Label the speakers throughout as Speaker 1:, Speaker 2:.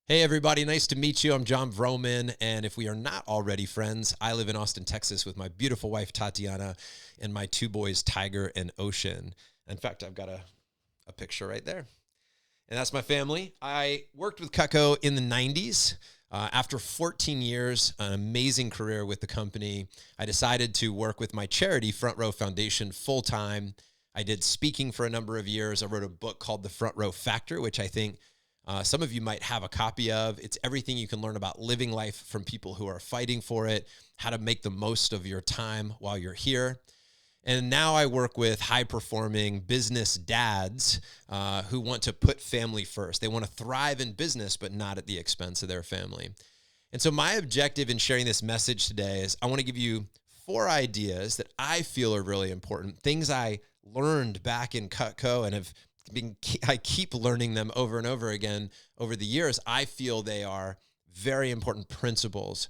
Speaker 1: Hey everybody, nice to meet you. I'm Jon Vroman, and if we are not already friends, I live in Austin, Texas with my beautiful wife, Tatiana, and my two boys, Tiger and Ocean. In fact, I've got a picture right there. And that's my family. I worked with Cutco in the 90s. After 14 years, an amazing career with the company, I decided to work with my charity, Front Row Foundation, full-time. I did speaking for a number of years. I wrote a book called The Front Row Factor, which I think some of you might have a copy of. It's everything you can learn about living life from people who are fighting for it, how to make the most of your time while you're here. And now I work with high-performing business dads who want to put family first. They want to thrive in business, but not at the expense of their family. And so my objective in sharing this message today is I want to give you 4 ideas that I feel are really important, things I learned back in Cutco and I keep learning them over and over again over the years. I feel they are very important principles.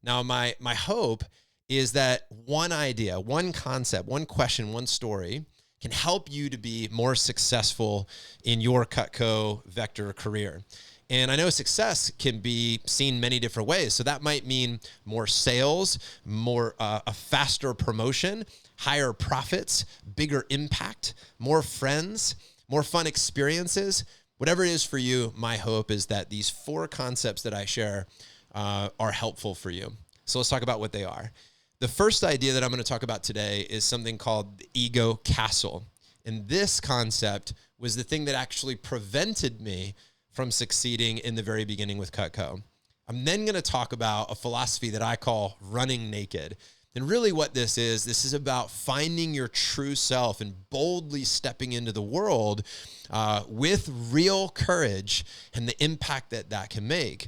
Speaker 1: Now, my hope is that one idea, one concept, one question, one story can help you to be more successful in your Cutco vector career. And I know success can be seen many different ways. So that might mean more sales, a faster promotion, higher profits, bigger impact, more friends, more fun experiences. Whatever it is for you, my hope is that these 4 concepts that I share are helpful for you. So let's talk about what they are. The first idea that I'm going to talk about today is something called the ego castle. And this concept was the thing that actually prevented me from succeeding in the very beginning with Cutco. I'm then going to talk about a philosophy that I call running naked. And really what this is about finding your true self and boldly stepping into the world with real courage and the impact that that can make.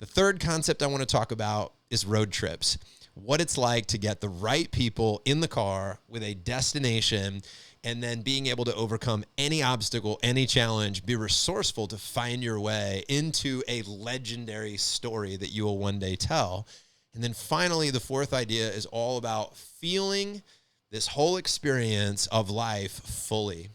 Speaker 1: The third concept I want to talk about is road trips. What it's like to get the right people in the car with a destination and then being able to overcome any obstacle, any challenge, be resourceful to find your way into a legendary story that you will one day tell. And then finally, the 4th idea is all about feeling this whole experience of life fully,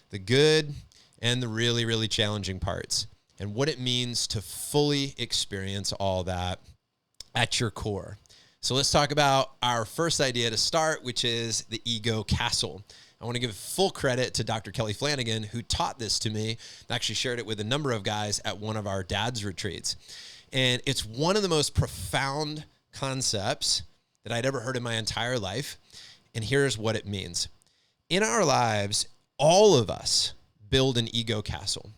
Speaker 1: the good and the really, really challenging parts, and what it means to fully experience all that at your core. So let's talk about our first idea to start, which is the ego castle. I want to give full credit to Dr. Kelly Flanagan, who taught this to me. I actually shared it with a number of guys at one of our dad's retreats. And it's one of the most profound concepts that I'd ever heard in my entire life. And here's what it means. In our lives, all of us build an ego castle.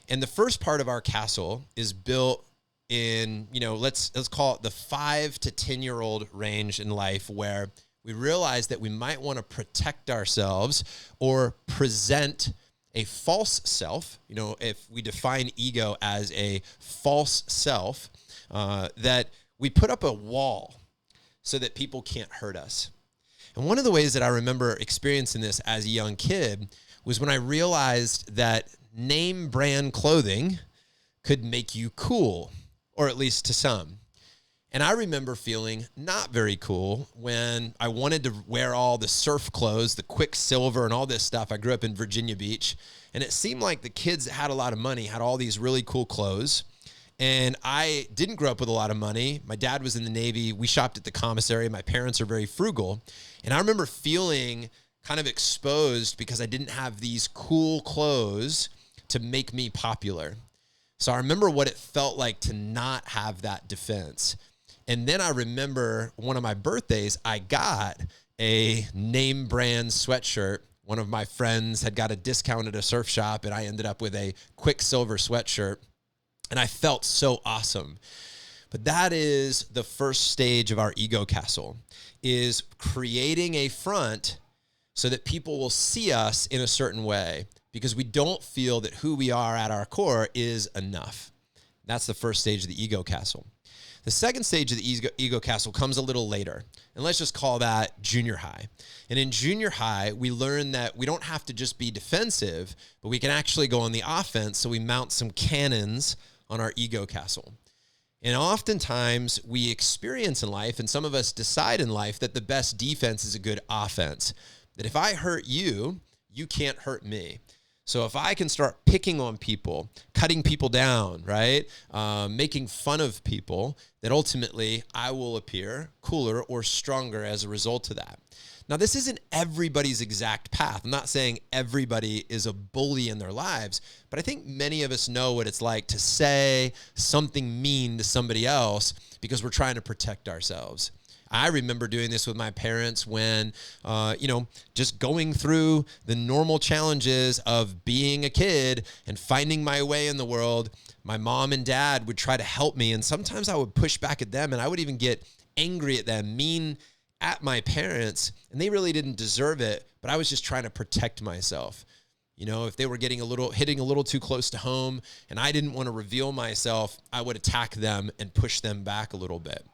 Speaker 1: And the first part of our castle is built in, let's call it the 5 to 10-year-old range in life, where we realize that we might want to protect ourselves or present a false self. If we define ego as a false self, that we put up a wall so that people can't hurt us. And one of the ways that I remember experiencing this as a young kid was when I realized that name brand clothing could make you cool, or at least to some. And I remember feeling not very cool when I wanted to wear all the surf clothes, the Quicksilver and all this stuff. I grew up in Virginia Beach, and it seemed like the kids that had a lot of money had all these really cool clothes. And I didn't grow up with a lot of money. My dad was in the Navy. We shopped at the commissary. My parents are very frugal. And I remember feeling kind of exposed because I didn't have these cool clothes to make me popular. So I remember what it felt like to not have that defense. And then I remember one of my birthdays, I got a name brand sweatshirt. One of my friends had got a discount at a surf shop, and I ended up with a Quicksilver sweatshirt. And I felt so awesome. But that is the first stage of our ego castle, is creating a front so that people will see us in a certain way because we don't feel that who we are at our core is enough. That's the first stage of the ego castle. The second stage of the ego castle comes a little later, and let's just call that junior high. And in junior high, we learn that we don't have to just be defensive, but we can actually go on the offense, so we mount some cannons on our ego castle. And oftentimes we experience in life, and some of us decide in life, that the best defense is a good offense. That if I hurt you, you can't hurt me. So if I can start picking on people, cutting people down, right, making fun of people, then ultimately I will appear cooler or stronger as a result of that. Now, this isn't everybody's exact path. I'm not saying everybody is a bully in their lives, but I think many of us know what it's like to say something mean to somebody else because we're trying to protect ourselves. I remember doing this with my parents when, just going through the normal challenges of being a kid and finding my way in the world. My mom and dad would try to help me, and sometimes I would push back at them, and I would even get angry at them, mean at my parents, and they really didn't deserve it, but I was just trying to protect myself. If they were hitting a little too close to home and I didn't want to reveal myself, I would attack them and push them back a little bit.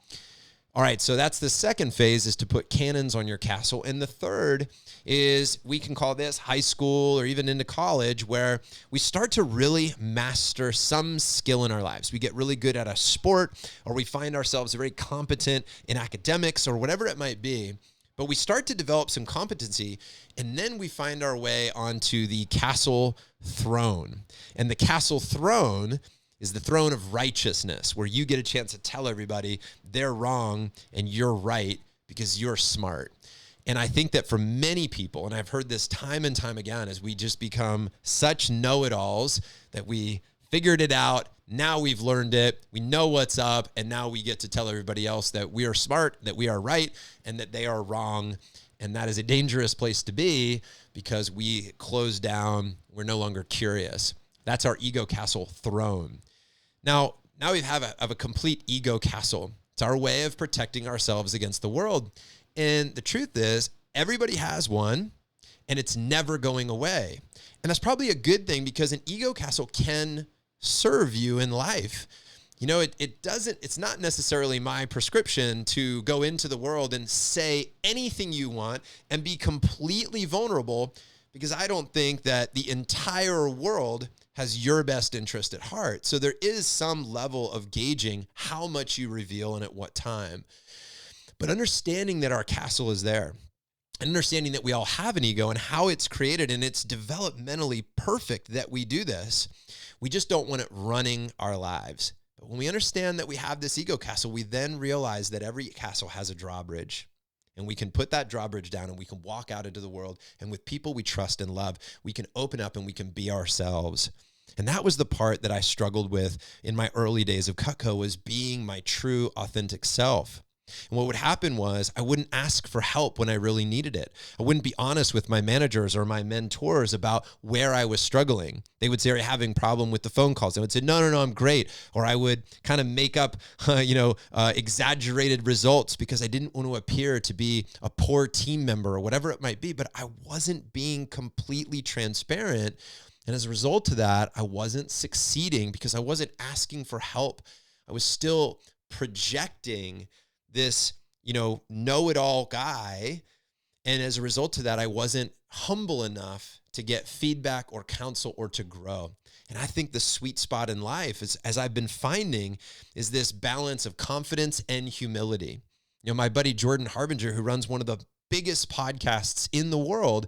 Speaker 1: All right, so that's the second phase, is to put cannons on your castle. And the third is, we can call this high school or even into college, where we start to really master some skill in our lives. We get really good at a sport, or we find ourselves very competent in academics or whatever it might be. But we start to develop some competency, and then we find our way onto the castle throne. And the castle throne is the throne of righteousness, where you get a chance to tell everybody they're wrong and you're right because you're smart. And I think that for many people, and I've heard this time and time again, as we just become such know-it-alls that we figured it out, now we've learned it, we know what's up, and now we get to tell everybody else that we are smart, that we are right, and that they are wrong. And that is a dangerous place to be, because we close down, we're no longer curious. That's our ego castle throne. Now we have a complete ego castle. It's our way of protecting ourselves against the world. And the truth is, everybody has one, and it's never going away. And that's probably a good thing, because an ego castle can serve you in life. It's not necessarily my prescription to go into the world and say anything you want and be completely vulnerable, because I don't think that the entire world has your best interest at heart. So there is some level of gauging how much you reveal and at what time. But understanding that our castle is there, and understanding that we all have an ego and how it's created, and it's developmentally perfect that we do this, we just don't want it running our lives. But when we understand that we have this ego castle, we then realize that every castle has a drawbridge. And we can put that drawbridge down, and we can walk out into the world. And with people we trust and love, we can open up and we can be ourselves. And that was the part that I struggled with in my early days of Cutco, was being my true, authentic self. And what would happen was, I wouldn't ask for help when I really needed it. I wouldn't be honest with my managers or my mentors about where I was struggling. They would say, "Are you having a problem with the phone calls?" I would say, no, I'm great. Or I would kind of make up, exaggerated results, because I didn't want to appear to be a poor team member or whatever it might be. But I wasn't being completely transparent. And as a result of that, I wasn't succeeding, because I wasn't asking for help. I was still projecting this, know-it-all guy. And as a result of that, I wasn't humble enough to get feedback or counsel or to grow. And I think the sweet spot in life is, as I've been finding, is this balance of confidence and humility. My buddy Jordan Harbinger, who runs one of the biggest podcasts in the world,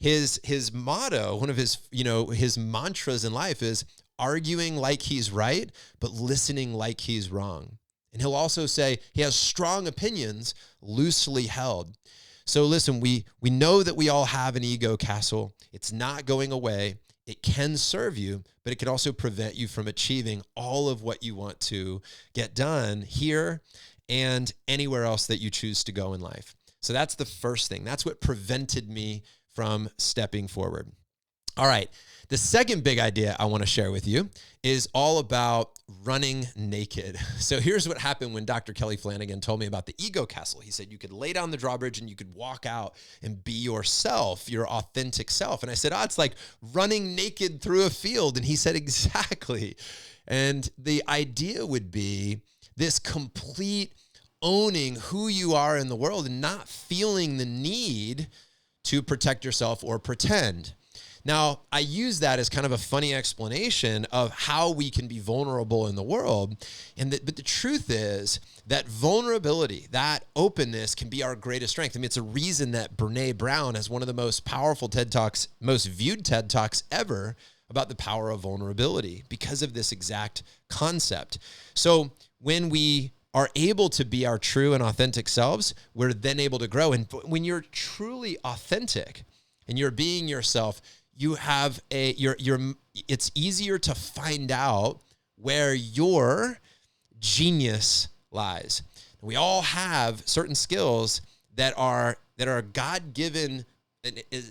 Speaker 1: his motto, one of his mantras in life is arguing like he's right, but listening like he's wrong. And he'll also say he has strong opinions, loosely held. So listen, we know that we all have an ego castle. It's not going away. It can serve you, but it can also prevent you from achieving all of what you want to get done here and anywhere else that you choose to go in life. So that's the first thing. That's what prevented me from stepping forward. All right. The second big idea I want to share with you is all about running naked. So here's what happened when Dr. Kelly Flanagan told me about the ego castle. He said you could lay down the drawbridge and you could walk out and be yourself, your authentic self. And I said, it's like running naked through a field. And he said, exactly. And the idea would be this complete owning who you are in the world and not feeling the need to protect yourself or pretend. Now, I use that as kind of a funny explanation of how we can be vulnerable in the world. But the truth is that vulnerability, that openness can be our greatest strength. I mean, it's a reason that Brene Brown has one of the most powerful TED Talks, most viewed TED Talks ever about the power of vulnerability because of this exact concept. So when we are able to be our true and authentic selves, we're then able to grow. And when you're truly authentic and you're being yourself, you have it's easier to find out where your genius lies. We all have certain skills that are God-given.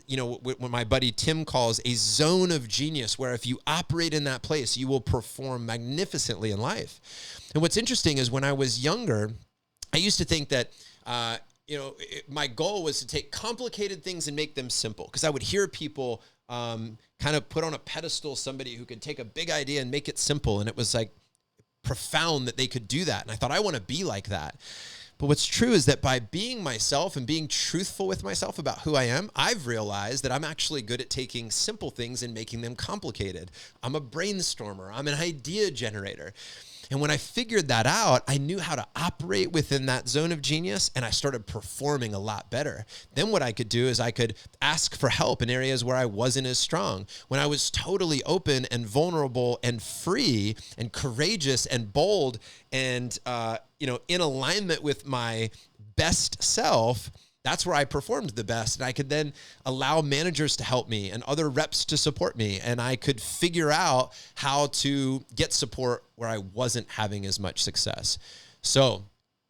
Speaker 1: You know, what my buddy Tim calls a zone of genius, where if you operate in that place, you will perform magnificently in life. And what's interesting is when I was younger, I used to think that, my goal was to take complicated things and make them simple, because I would hear people kind of put on a pedestal somebody who could take a big idea and make it simple. And it was like profound that they could do that. And I thought, I want to be like that. But what's true is that by being myself and being truthful with myself about who I am, I've realized that I'm actually good at taking simple things and making them complicated. I'm a brainstormer. I'm an idea generator. And when I figured that out, I knew how to operate within that zone of genius, and I started performing a lot better. Then what I could do is I could ask for help in areas where I wasn't as strong. When I was totally open and vulnerable and free and courageous and bold and, in alignment with my best self, that's where I performed the best. And I could then allow managers to help me and other reps to support me. And I could figure out how to get support where I wasn't having as much success. So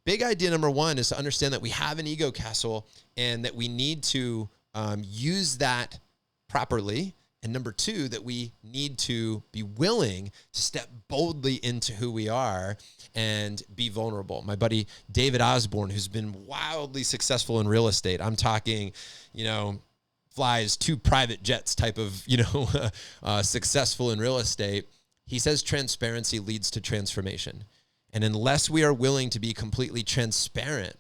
Speaker 1: big idea number one is to understand that we have an ego castle and that we need to use that properly. And number two, that we need to be willing to step boldly into who we are and be vulnerable. My buddy David Osborne, who's been wildly successful in real estate, I'm talking, flies 2 private jets type of, successful in real estate. He says transparency leads to transformation. And unless we are willing to be completely transparent,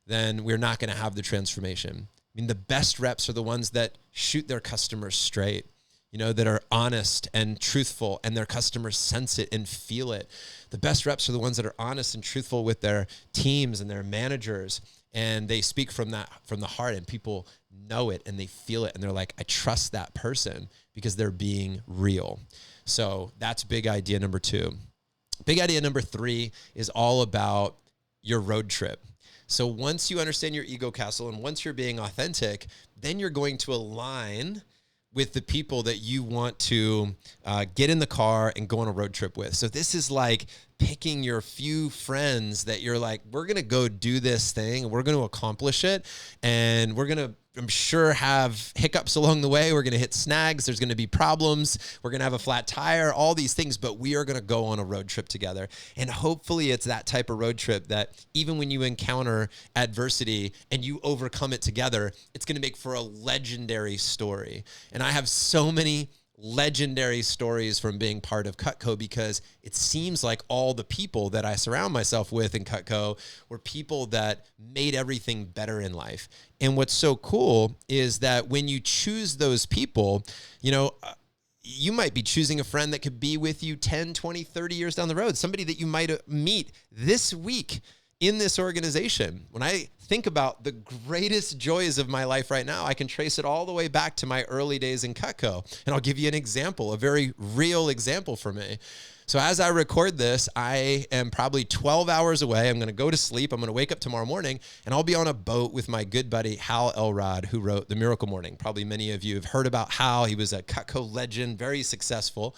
Speaker 1: then we're not going to have the transformation. I mean, the best reps are the ones that shoot their customers straight, that are honest and truthful, and their customers sense it and feel it. The best reps are the ones that are honest and truthful with their teams and their managers, and they speak from the heart, and people know it and they feel it, and they're like, I trust that person because they're being real. So that's big idea number 2. Big idea number 3 is all about your road trip. So once you understand your ego castle and once you're being authentic, then you're going to align with the people that you want to get in the car and go on a road trip with. So this is like picking your few friends that you're like, we're going to go do this thing. We're going to accomplish it. And we're going to, I'm sure, have hiccups along the way. We're going to hit snags. There's going to be problems. We're going to have a flat tire, all these things, but we are going to go on a road trip together. And hopefully it's that type of road trip that even when you encounter adversity and you overcome it together, it's going to make for a legendary story. And I have so many legendary stories from being part of Cutco, because it seems like all the people that I surround myself with in Cutco were people that made everything better in life. And what's so cool is that when you choose those people, you might be choosing a friend that could be with you 10, 20, 30 years down the road, somebody that you might meet this week in this organization. When I think about the greatest joys of my life right now, I can trace it all the way back to my early days in Cutco. And I'll give you an example, a very real example for me. So as I record this, I am probably 12 hours away. I'm going to go to sleep. I'm going to wake up tomorrow morning, and I'll be on a boat with my good buddy, Hal Elrod, who wrote The Miracle Morning. Probably many of you have heard about Hal. He was a Cutco legend, very successful.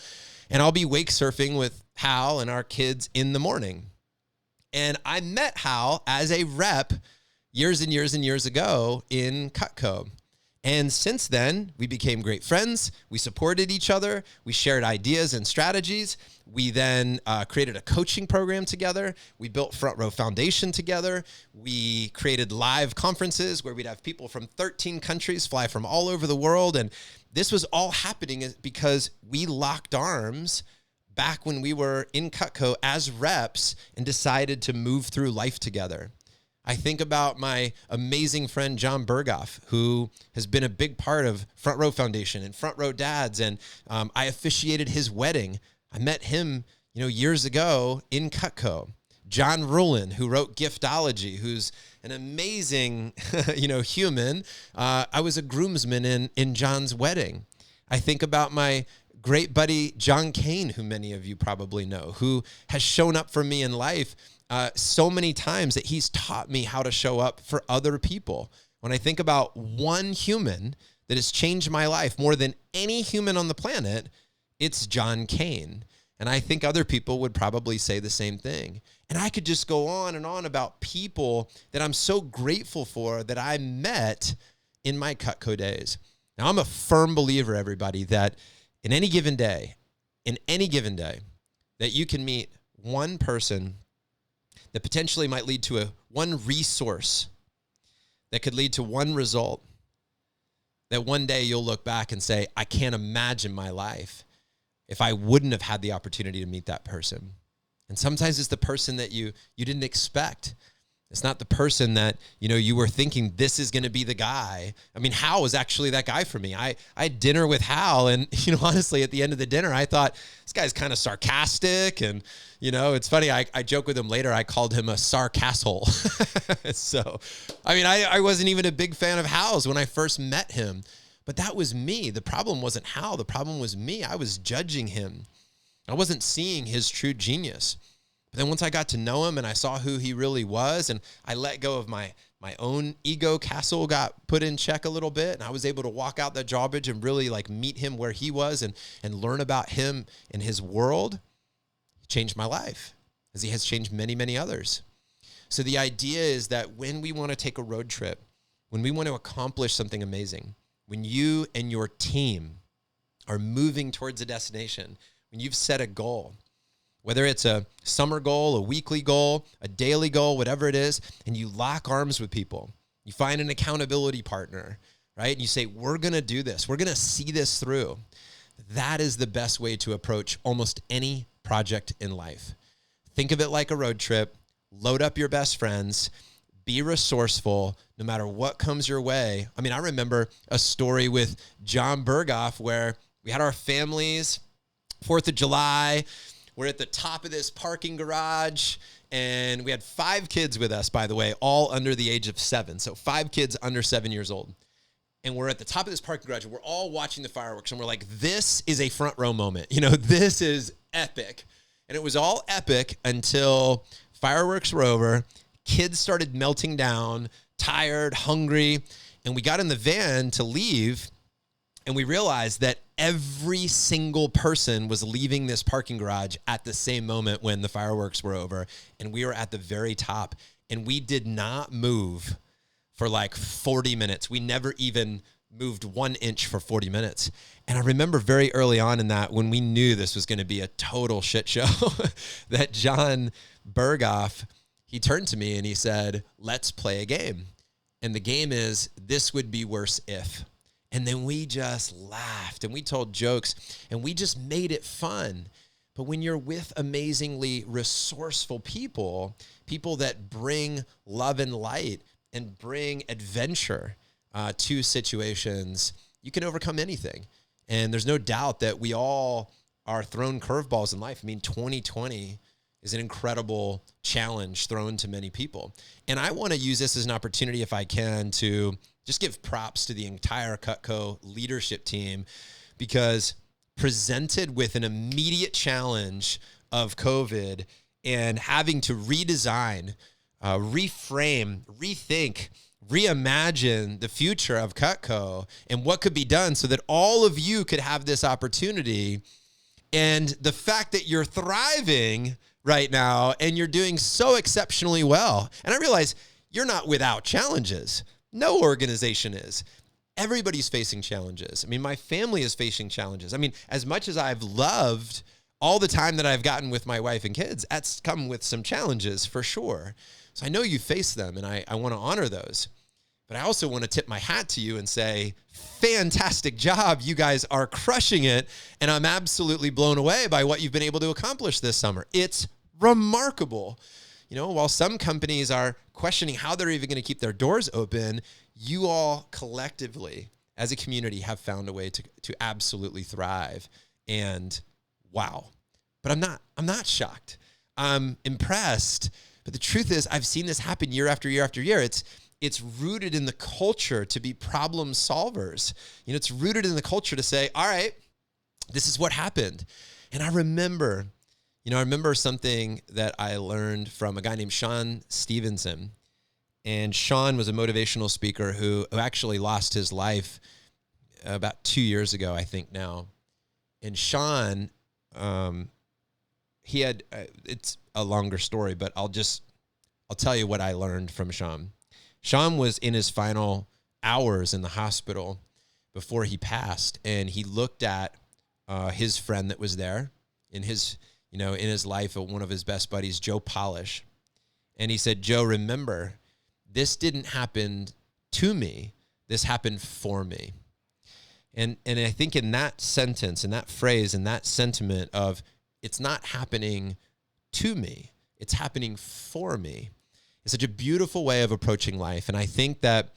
Speaker 1: And I'll be wake surfing with Hal and our kids in the morning. And I met Hal as a rep years and years and years ago in Cutco. And since then, we became great friends. We supported each other. We shared ideas and strategies. We then created a coaching program together. We built Front Row Foundation together. We created live conferences where we'd have people from 13 countries fly from all over the world. And this was all happening because we locked arms back when we were in Cutco as reps and decided to move through life together. I think about my amazing friend, John Berghoff, who has been a big part of Front Row Foundation and Front Row Dads. And I officiated his wedding. I met him, years ago in Cutco. Jon Vroman, who wrote Giftology, who's an amazing, human. I was a groomsman in John's wedding. I think about my great buddy, John Kane, who many of you probably know, who has shown up for me in life so many times that he's taught me how to show up for other people. When I think about one human that has changed my life more than any human on the planet, it's John Kane. And I think other people would probably say the same thing. And I could just go on and on about people that I'm so grateful for that I met in my Cutco days. Now, I'm a firm believer, everybody, that in any given day, that you can meet one person that potentially might lead to one resource that could lead to one result, that one day you'll look back and say, I can't imagine my life if I wouldn't have had the opportunity to meet that person. And sometimes it's the person that you didn't expect. It's not the person that, you were thinking this is going to be the guy. I mean, Hal was actually that guy for me. I had dinner with Hal, and, honestly, at the end of the dinner, I thought this guy's kind of sarcastic. And, it's funny. I joke with him later. I called him a sarcasshole. So, I wasn't even a big fan of Hal's when I first met him. But that was me. The problem wasn't Hal. The problem was me. I was judging him. I wasn't seeing his true genius. But then once I got to know him and I saw who he really was, and I let go of my own ego castle got put in check a little bit, and I was able to walk out that drawbridge and really meet him where he was and learn about him and his world, it changed my life, as he has changed many, many others. So the idea is that when we want to take a road trip, when we want to accomplish something amazing, when you and your team are moving towards a destination, when you've set a goal, whether it's a summer goal, a weekly goal, a daily goal, whatever it is, and you lock arms with people, you find an accountability partner, right? And you say, we're going to do this. We're going to see this through. That is the best way to approach almost any project in life. Think of it like a road trip. Load up your best friends. Be resourceful no matter what comes your way. I remember a story with John Berghoff where we had our families, 4th of July. We're at the top of this parking garage, and we had 5 kids with us, by the way, all under the age of 7. So 5 kids under 7 years old. And we're at the top of this parking garage, and we're all watching the fireworks, and we're like, this is a front row moment. This is epic. And it was all epic until fireworks were over. Kids started melting down, tired, hungry, and we got in the van to leave, and we realized that every single person was leaving this parking garage at the same moment when the fireworks were over, and we were at the very top, and we did not move for 40 minutes. We never even moved 1 inch for 40 minutes. And I remember very early on in that, when we knew this was going to be a total shit show, that John Berghoff, he turned to me and he said, let's play a game. And the game is, this would be worse if. And then we just laughed and we told jokes and we just made it fun. But when you're with amazingly resourceful people, people that bring love and light and bring adventure to situations, you can overcome anything. And there's no doubt that we all are thrown curveballs in life. 2020 is an incredible challenge thrown to many people. And I want to use this as an opportunity, if I can, to just give props to the entire Cutco leadership team, because presented with an immediate challenge of COVID and having to redesign, reframe, rethink, reimagine the future of Cutco and what could be done so that all of you could have this opportunity. And the fact that you're thriving right now and you're doing so exceptionally well. And I realize you're not without challenges. No organization is. Everybody's facing challenges. My family is facing challenges. As much as I've loved all the time that I've gotten with my wife and kids, that's come with some challenges for sure. So I know you face them, and I want to honor those. But I also want to tip my hat to you and say, fantastic job. You guys are crushing it. And I'm absolutely blown away by what you've been able to accomplish this summer. It's remarkable. while some companies are questioning how they're even going to keep their doors open, you all collectively as a community have found a way to absolutely thrive. And wow. But I'm not shocked. I'm impressed. But the truth is, I've seen this happen year after year after year. It's rooted in the culture to be problem solvers. It's rooted in the culture to say, all right, this is what happened. And I remember something that I learned from a guy named Sean Stevenson. And Sean was a motivational speaker who actually lost his life about 2 years ago, I think now. And Sean, he had, it's a longer story, but I'll tell you what I learned from Sean. Sean was in his final hours in the hospital before he passed, and he looked at his friend that was there in his life, one of his best buddies, Joe Polish. And he said, Joe, remember, this didn't happen to me. This happened for me. And I think in that sentence, in that phrase, in that sentiment of it's not happening to me, it's happening for me, it's such a beautiful way of approaching life. And I think that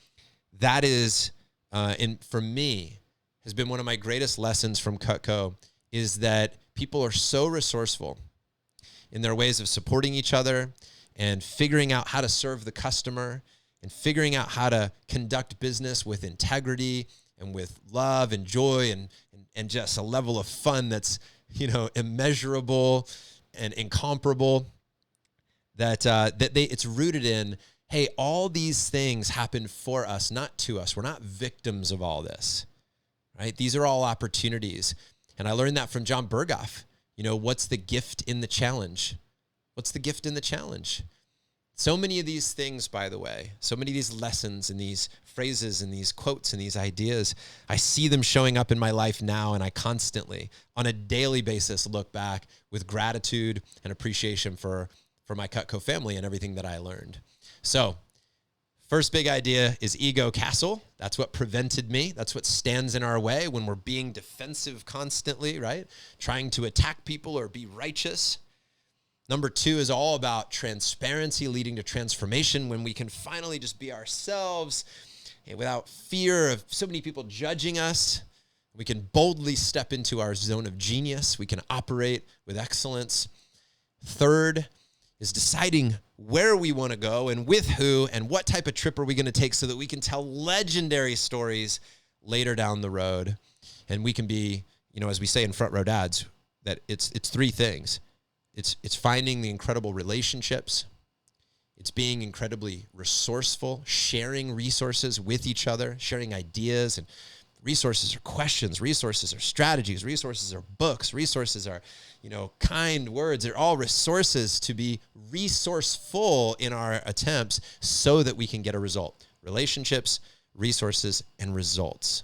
Speaker 1: is, for me, has been one of my greatest lessons from Cutco, is that people are so resourceful in their ways of supporting each other and figuring out how to serve the customer and figuring out how to conduct business with integrity and with love and joy and just a level of fun that's, immeasurable and incomparable, it's rooted in, hey, all these things happen for us, not to us. We're not victims of all this, right? These are all opportunities. And I learned that from John Berghoff. What's the gift in the challenge? What's the gift in the challenge? So many of these things, by the way, so many of these lessons and these phrases and these quotes and these ideas, I see them showing up in my life now, and I constantly, on a daily basis, look back with gratitude and appreciation for my Cutco family and everything that I learned. So, first big idea is ego castle. That's what prevented me. That's what stands in our way when we're being defensive constantly, right? Trying to attack people or be righteous. Number 2 is all about transparency leading to transformation, when we can finally just be ourselves and without fear of so many people judging us. We can boldly step into our zone of genius. We can operate with excellence. 3rd is deciding where we want to go and with who and what type of trip are we going to take so that we can tell legendary stories later down the road. And we can be, as we say in Front Row Dads, that it's 3 things. It's finding the incredible relationships. It's being incredibly resourceful, sharing resources with each other, sharing ideas, and resources are questions, resources are strategies, resources are books, resources are, kind words. They're all resources to be resourceful in our attempts so that we can get a result. Relationships, resources, and results.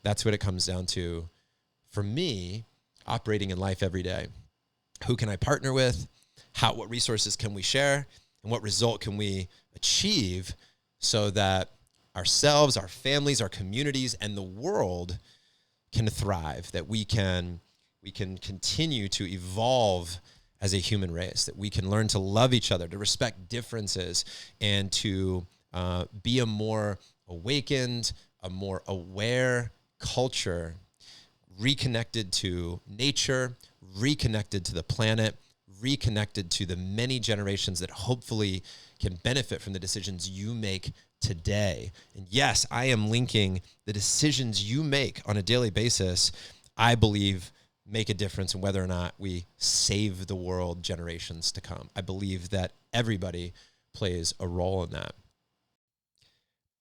Speaker 1: That's what it comes down to for me, operating in life every day. Who can I partner with? What resources can we share? And what result can we achieve so that ourselves, our families, our communities, and the world can thrive, that we can continue to evolve as a human race, that we can learn to love each other, to respect differences, and to be a more awakened, a more aware culture, reconnected to nature, reconnected to the planet, reconnected to the many generations that hopefully can benefit from the decisions you make today. And yes, I am linking the decisions you make on a daily basis, I believe, make a difference in whether or not we save the world generations to come. I believe that everybody plays a role in that.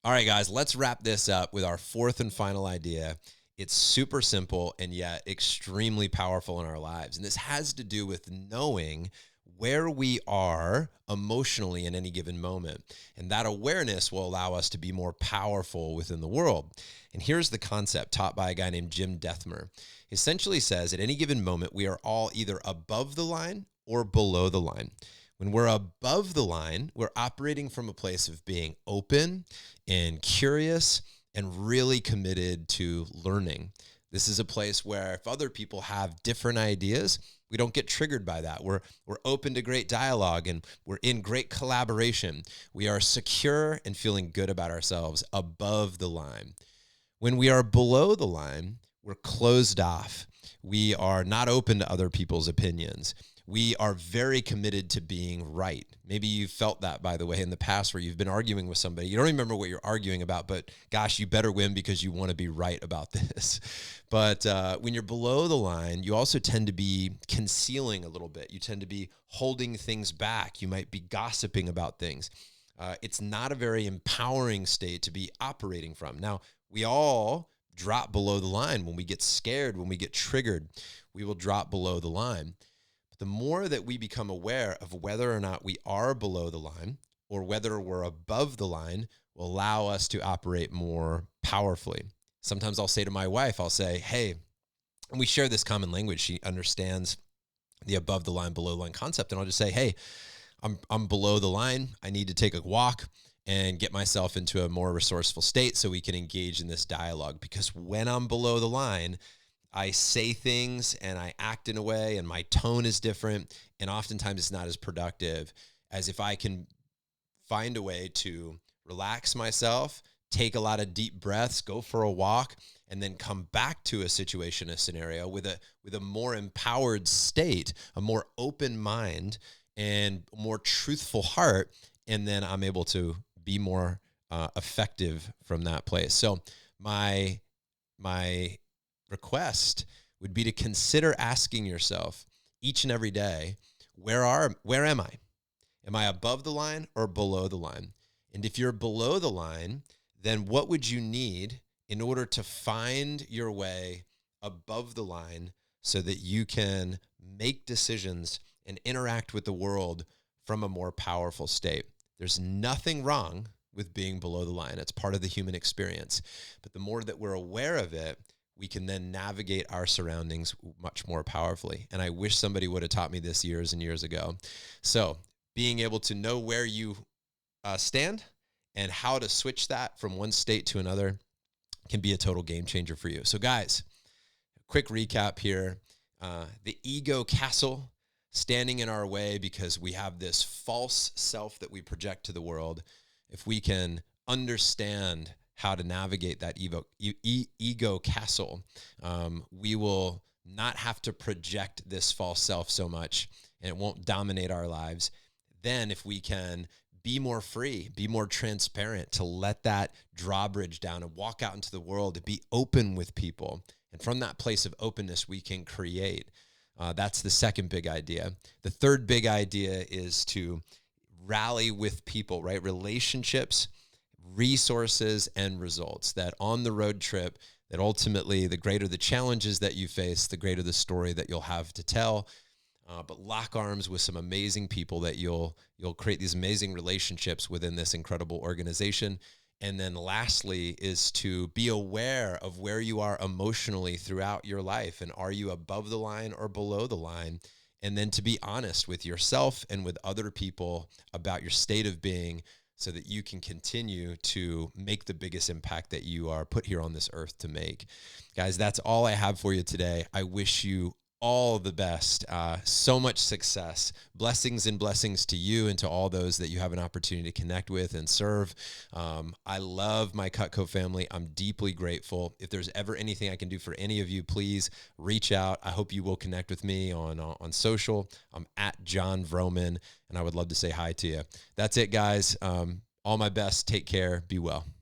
Speaker 1: All right, guys, let's wrap this up with our 4th and final idea. It's super simple and yet extremely powerful in our lives. And this has to do with knowing where we are emotionally in any given moment. And that awareness will allow us to be more powerful within the world. And here's the concept taught by a guy named Jim Dethmer. He essentially says at any given moment, we are all either above the line or below the line. When we're above the line, we're operating from a place of being open and curious and really committed to learning. This is a place where if other people have different ideas, We don't get triggered by that. We're open to great dialogue, and we're in great collaboration. We are secure and feeling good about ourselves above the line. When we are below the line, we're closed off. We are not open to other people's opinions. We are very committed to being right. Maybe you've felt that, by the way, in the past, where you've been arguing with somebody. You don't remember what you're arguing about, but gosh, you better win because you want to be right about this. But when you're below the line, you also tend to be concealing a little bit. You tend to be holding things back. You might be gossiping about things. It's not a very empowering state to be operating from. Now, we all drop below the line when we get scared, when we get triggered. We will drop below the line. The more that we become aware of whether or not we are below the line or whether we're above the line will allow us to operate more powerfully. Sometimes I'll say to my wife, I'll say, hey, and we share this common language. She understands the above the line, below the line concept. And I'll just say, hey, I'm below the line. I need to take a walk and get myself into a more resourceful state so we can engage in this dialogue. Because when I'm below the line, I say things and I act in a way and my tone is different. And oftentimes it's not as productive as if I can find a way to relax myself, take a lot of deep breaths, go for a walk, and then come back to a situation, a scenario with a more empowered state, a more open mind and more truthful heart. And then I'm able to be more effective from that place. So my request would be to consider asking yourself each and every day, where am I? Am I above the line or below the line? And if you're below the line, then what would you need in order to find your way above the line so that you can make decisions and interact with the world from a more powerful state? There's nothing wrong with being below the line. It's part of the human experience. But the more that we're aware of it, we can then navigate our surroundings much more powerfully. And I wish somebody would have taught me this years and years ago. So being able to know where you stand and how to switch that from one state to another can be a total game changer for you. So guys, quick recap here. The ego castle standing in our way because we have this false self that we project to the world. If we can understand how to navigate that ego castle, we will not have to project this false self so much, and it won't dominate our lives. Then if we can be more free, be more transparent, to let that drawbridge down and walk out into the world and be open with people. And from that place of openness, we can create. That's the second big idea. The third big idea is to rally with people, right? Relationships, resources, and results. That on the road trip, that ultimately the greater the challenges that you face, the greater the story that you'll have to tell. But lock arms with some amazing people that you'll create these amazing relationships within this incredible organization. And then lastly is to be aware of where you are emotionally throughout your life. And are you above the line or below the line? And then to be honest with yourself and with other people about your state of being so that you can continue to make the biggest impact that you are put here on this earth to make. Guys, that's all I have for you today. I wish you all the best, so much success, blessings and blessings to you and to all those that you have an opportunity to connect with and serve. I love my Cutco family. I'm deeply grateful. If there's ever anything I can do for any of you, please reach out. I hope you will connect with me on social. I'm at Jon Vroman, and I would love to say hi to you. That's it, guys. All my best. Take care. Be well.